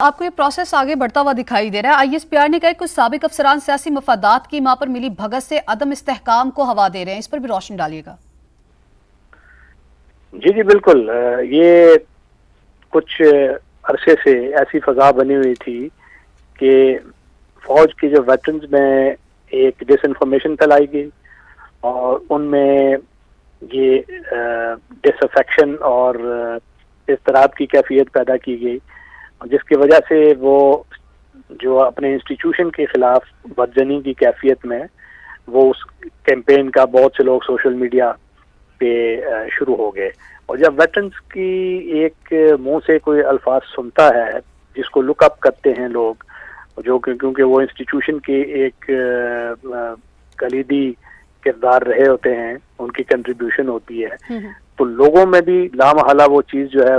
आपको ये प्रोसेस आगे बढ़ता हुआ दिखाई दे रहा है। ISPR ने कहा कुछ साबिक अफसरान सियासी मफादात की मां पर मिली भगत से अदम इस्तेहकाम को हवा दे रहे हैं, इस पर भी रोशनी डालिएगा। जी जी बिल्कुल। ये कुछ अरसे से ऐसी फजा बनी हुई थी कि फौज के जो वेटरन्स में एक डिसइंफॉर्मेशन फैलाई गई और उनमें ये डिसअफेक्शन और इज़्तिराब की कैफियत पैदा की गई, जिसकी वजह से वो जो अपने इंस्टीट्यूशन के खिलाफ बदजनी की कैफियत में वो उस कैंपेन का बहुत से लोग सोशल मीडिया पे शुरू हो गए। और जब वेटरन्स की एक मुंह से कोई अल्फाज सुनता है जिसको लुक अप करते हैं लोग, जो क्योंकि वो इंस्टीट्यूशन के एक कलीदी किरदार रहे होते हैं, उनकी कंट्रीब्यूशन होती है, तो लोगों में भी लामहला वो चीज़ जो है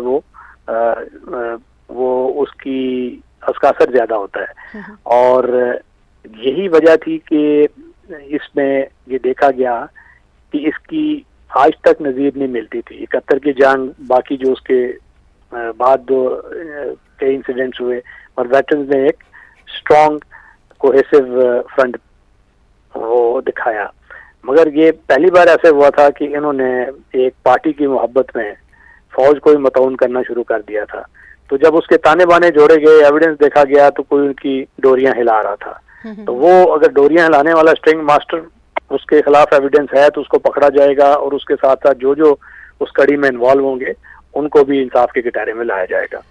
वो उसकी उसका असर ज़्यादा होता है। और यही वजह थी कि इसमें ये देखा गया कि इसकी आज तक नज़ीर नहीं मिलती थी। 71 की जंग, बाकी जो उसके बाद कई इंसिडेंट्स हुए और वेटरन्स ने एक स्ट्रॉन्ग कोहेसिव फ्रंट वो दिखाया, मगर ये पहली बार ऐसे हुआ था कि इन्होंने एक पार्टी की मोहब्बत में फौज को ही मतऊन करना शुरू कर दिया था। तो जब उसके ताने बाने जोड़े गए, एविडेंस देखा गया, तो कोई उनकी डोरियां हिला रहा था। तो वो अगर डोरियां हिलाने वाला स्ट्रिंग मास्टर उसके खिलाफ एविडेंस है तो उसको पकड़ा जाएगा और उसके साथ साथ जो उस कड़ी में इन्वॉल्व होंगे उनको भी इंसाफ के कटहरे में लाया जाएगा।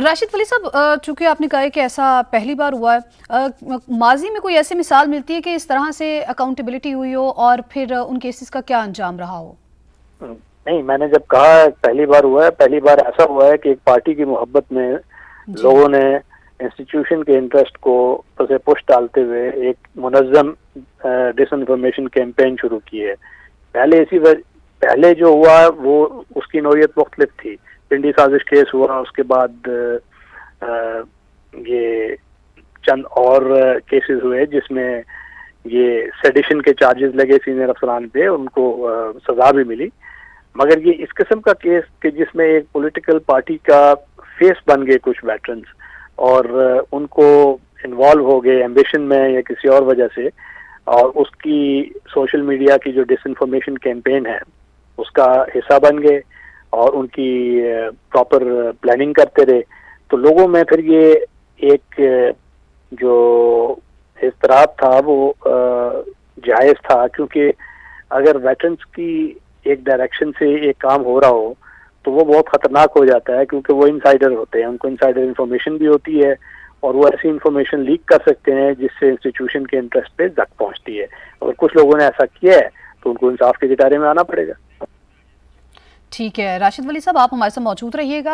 राशिद वली साहब, चूंकि आपने कहा है कि ऐसा पहली बार हुआ है, माजी में कोई ऐसी मिसाल मिलती है कि इस तरह से अकाउंटेबिलिटी हुई हो और फिर उन केसेस का क्या अंजाम रहा हो? नहीं, मैंने जब कहा पहली बार हुआ है, पहली बार ऐसा हुआ है कि एक पार्टी की मोहब्बत में लोगों ने इंस्टीट्यूशन के इंटरेस्ट को उसे पुश डालते हुए एक मुनज़्ज़म डिसइंफॉर्मेशन कैंपेन शुरू की है। पहले जो हुआ वो उसकी नौयत मुख्तलिफ थी। पिंडी साजिश केस हुआ, उसके बाद ये चंद और केसेस हुए जिसमें ये सेडिशन के चार्जेस लगे सीनियर अफसरान पे, उनको सजा भी मिली। मगर ये इस किस्म का केस कि जिसमें एक पॉलिटिकल पार्टी का फेस बन गए कुछ वेटरन्स और उनको इन्वॉल्व हो गए एम्बिशन में या किसी और वजह से, और उसकी सोशल मीडिया की जो डिसइंफॉर्मेशन कैंपेन है उसका हिस्सा बन गए और उनकी प्रॉपर प्लानिंग करते रहे, तो लोगों में फिर ये एक जो इज़्तिराब था वो जायज़ था। क्योंकि अगर वेटरन्स की एक डायरेक्शन से एक काम हो रहा हो तो वो बहुत ख़तरनाक हो जाता है, क्योंकि वो इनसाइडर होते हैं, उनको इनसाइडर इन्फॉर्मेशन भी होती है और वो ऐसी इन्फॉर्मेशन लीक कर सकते हैं जिससे इंस्टीट्यूशन के इंटरेस्ट पे जक पहुंचती है। अगर कुछ लोगों ने ऐसा किया है तो उनको इंसाफ के कटहरे में आना पड़ेगा। ठीक है राशिद वली साहब, आप हमारे साथ मौजूद रहिएगा।